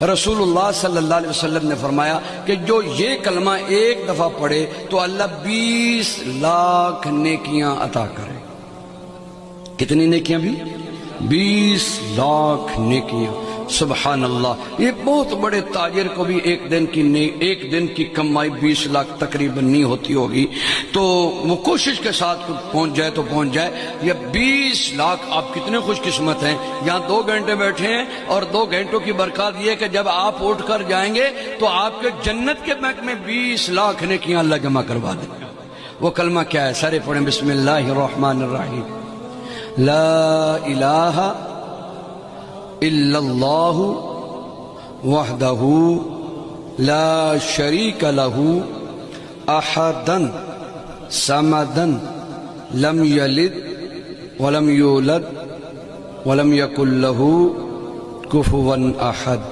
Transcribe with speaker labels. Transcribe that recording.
Speaker 1: रसूलुल्लाह सल्लल्लाहु अलैहि वसल्लम ने फरमाया कि जो ये कलमा एक दफा पढ़े तो अल्लाह 20 लाख नेकियां अता करे। कितनी नेकियां भी? 20 लाख नेकियां। सुभान अल्लाह। ये बहुत बड़े ताजिर को भी एक दिन की कमाई 20 लाख तकरीबन नहीं होती होगी, तो वो कोशिश के साथ पहुंच जाए तो पहुंच जाए। ये 20 लाख, आप कितने खुशकिस्मत हैं। यहाँ 2 घंटे बैठे हैं और 2 घंटों की बरकत ये कि जब आप उठ कर जाएंगे तो आपके जन्नत के बैंक में 20 लाख नेकियां अल्लाह जमा करवा देगा। वो कलमा क्या है? सारे पढ़ें। बिस्मिल्लाहिर्रहमानिर्रहीम। ला इलाहा इल्लल्लाहु वहदहु ला शरीका लहू अहदन समदन लम यलिद वलम यूलद वलम यकुल लहू कुफुवन अहद।